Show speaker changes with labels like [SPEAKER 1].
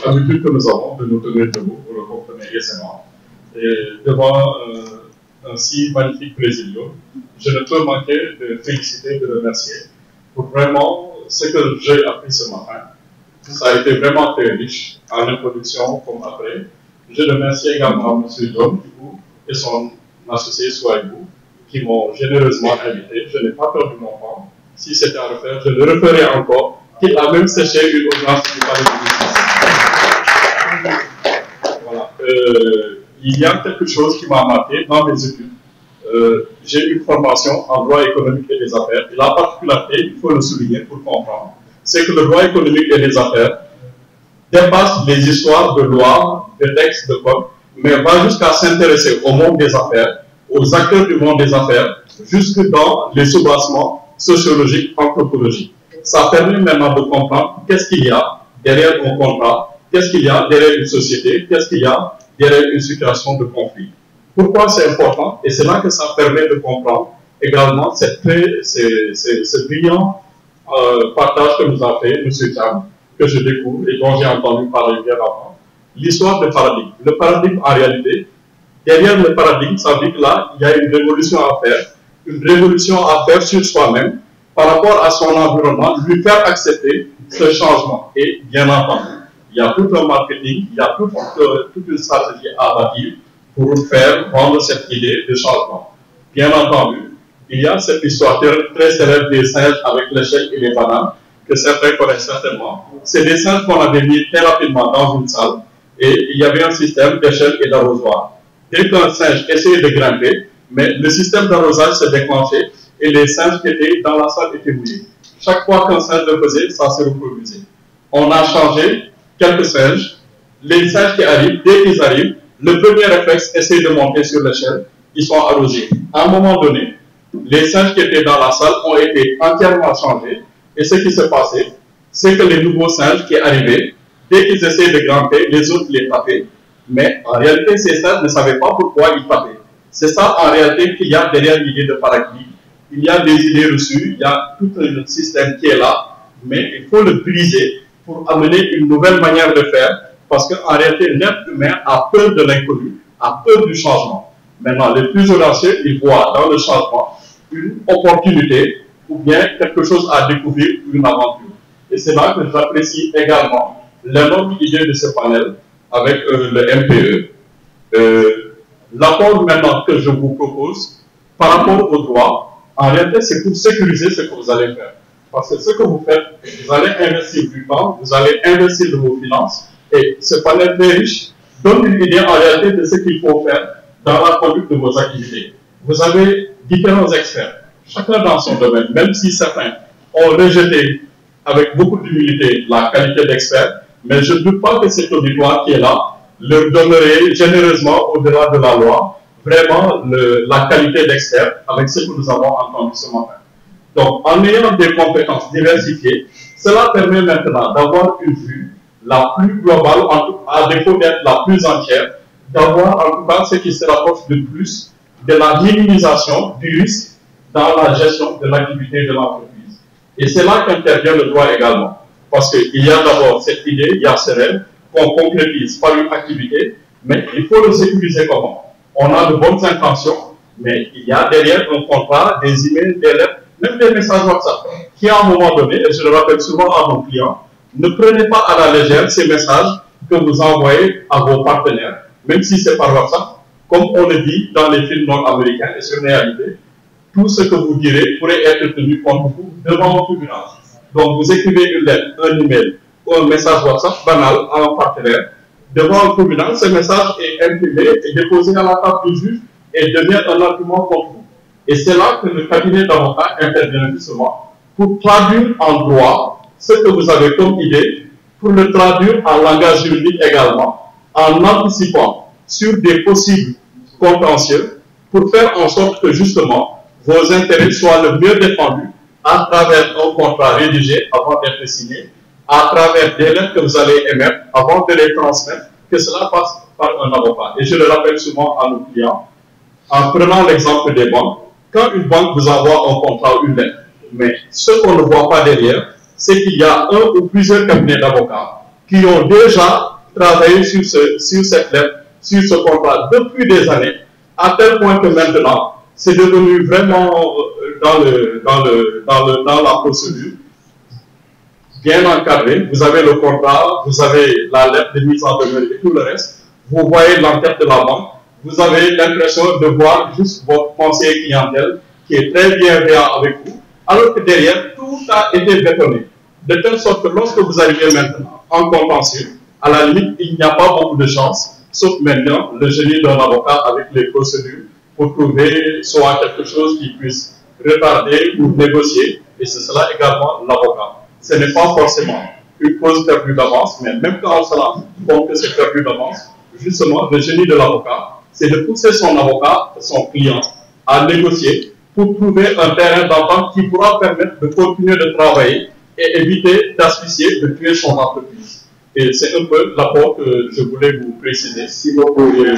[SPEAKER 1] habitude que nous avons de nous tenir debout, vous le comprenez aisément, et devant un si magnifique présidium, je ne peux manquer de féliciter, de remercier pour vraiment ce que j'ai appris ce matin. Ça a été vraiment très riche en introduction comme après. Je remercie également M. Dom et son associé Souaïbou qui m'ont généreusement invité. Je n'ai pas perdu mon temps. Si c'était à refaire, je le referai encore, qu'il a même séché une audience du palais de justice. Voilà. Il y a quelque chose qui m'a marqué dans mes études. J'ai une formation en droit économique et des affaires. Et la particularité, il faut le souligner pour comprendre, c'est que le droit économique et des affaires dépasse les histoires de lois, de textes, de codes, mais va jusqu'à s'intéresser au monde des affaires, aux acteurs du monde des affaires, jusque dans les soubassements sociologiques, anthropologiques. Ça permet maintenant de comprendre qu'est-ce qu'il y a derrière un contrat, qu'est-ce qu'il y a derrière une société, qu'est-ce qu'il y a derrière une situation de conflit. Pourquoi c'est important? Et c'est là que ça permet de comprendre également ce brillant partage que nous a fait M. Thiam, que je découvre et dont j'ai entendu parler bien avant. L'histoire de paradigme. Le paradigme, en réalité, derrière le paradigme, ça veut dire que là, il y a une révolution à faire sur soi-même, par rapport à son environnement, lui faire accepter ce changement. Et bien entendu, il y a tout un marketing, il y a toute une stratégie à bâtir pour faire vendre cette idée de changement. Bien entendu, il y a cette histoire très célèbre des singes avec l'échelle et les bananes, que certains connaissent certainement. C'est des singes qu'on avait mis très rapidement dans une salle, et il y avait un système d'échelle et d'arrosoir. Dès qu'un singe essayait de grimper, mais le système d'arrosage s'est déclenché, et les singes qui étaient dans la salle étaient mouillés. Chaque fois qu'un singe le faisait, ça se reproduisait. On a changé quelques singes. Les singes qui arrivent, dès qu'ils arrivent, le premier réflexe, essayer de monter sur l'échelle, ils sont arrosés. À un moment donné, les singes qui étaient dans la salle ont été entièrement changés. Et ce qui s'est passé, c'est que les nouveaux singes qui arrivaient, dès qu'ils essayaient de grimper, les autres les tapaient. Mais en réalité, ces singes ne savaient pas pourquoi ils tapaient. C'est ça, en réalité, qu'il y a derrière l'idée de paradigme. Il y a des idées reçues, il y a tout un système qui est là, mais il faut le briser pour amener une nouvelle manière de faire. Parce qu'en réalité, l'être humain a peur de l'inconnu, a peur du changement. Maintenant, les plus audacieux, ils voient dans le changement une opportunité ou bien quelque chose à découvrir, une aventure. Et c'est là que j'apprécie également l'énorme idée de ce panel avec le MPE. L'apport maintenant que je vous propose par rapport au droit, en réalité, c'est pour sécuriser ce que vous allez faire. Parce que ce que vous faites, vous allez investir du temps, vous allez investir de vos finances. Et ce panel très riche donne une idée en réalité de ce qu'il faut faire dans la conduite de vos activités. Vous avez différents experts, chacun dans son domaine, même si certains ont rejeté avec beaucoup d'humilité la qualité d'expert, mais je ne doute pas que cet auditoire qui est là leur donnerait généreusement, au-delà de la loi, vraiment la qualité d'expert avec ce que nous avons entendu ce matin. Donc, en ayant des compétences diversifiées, cela permet maintenant d'avoir une vue la plus globale, à défaut d'être la plus entière, d'avoir en tout cas ce qui se rapproche de plus de la minimisation du risque dans la gestion de l'activité de l'entreprise. Et c'est là qu'intervient le droit également. Parce qu'il y a d'abord cette idée, il y a ce rêve qu'on concrétise par une activité, mais il faut le sécuriser comment? On a de bonnes intentions, mais il y a derrière un contrat, des emails, des lettres, même des messages WhatsApp, qui à un moment donné, et je le rappelle souvent à nos clients, ne prenez pas à la légère ces messages que vous envoyez à vos partenaires, même si c'est par WhatsApp, comme on le dit dans les films nord-américains, et c'est une réalité, tout ce que vous direz pourrait être tenu contre vous devant un tribunal. Donc vous écrivez une lettre, un email ou un message WhatsApp banal à un partenaire, devant un tribunal, ce message est imprimé et déposé à la table du juge et devient un argument contre vous. Et c'est là que le cabinet d'avocats intervient justement pour traduire en droit ce que vous avez comme idée, pour le traduire en langage juridique également, en anticipant sur des possibles contentieux, pour faire en sorte que justement vos intérêts soient le mieux défendus à travers un contrat rédigé avant d'être signé, à travers des lettres que vous allez émettre avant de les transmettre, que cela passe par un avocat. Et je le rappelle souvent à nos clients, en prenant l'exemple des banques, quand une banque vous envoie un contrat ou une lettre, mais ce qu'on ne voit pas derrière, c'est qu'il y a un ou plusieurs cabinets d'avocats qui ont déjà travaillé sur cette lettre, sur ce contrat depuis des années, à tel point que maintenant, c'est devenu vraiment dans la procédure bien encadré. Vous avez le contrat, vous avez la lettre de mise en demeure et tout le reste. Vous voyez l'enquête de la banque. Vous avez l'impression de voir juste votre conseiller clientèle qui est très bienveillant avec vous, alors que derrière, tout a été bétonné. De telle sorte que lorsque vous arrivez maintenant en contentieux, à la limite, il n'y a pas beaucoup de chance, sauf maintenant le génie d'un avocat avec les procédures pour trouver soit quelque chose qui puisse retarder ou négocier, et c'est cela également l'avocat. Ce n'est pas forcément une cause perdue d'avance, mais même quand on se rend compte que c'est perdu d'avance, justement, le génie de l'avocat, c'est de pousser son avocat, son client, à négocier pour trouver un terrain d'entente qui pourra permettre de continuer de travailler et éviter d'asphyxier, de tuer son entreprise. Et c'est un peu l'apport que je voulais vous préciser. Si vous pouvez,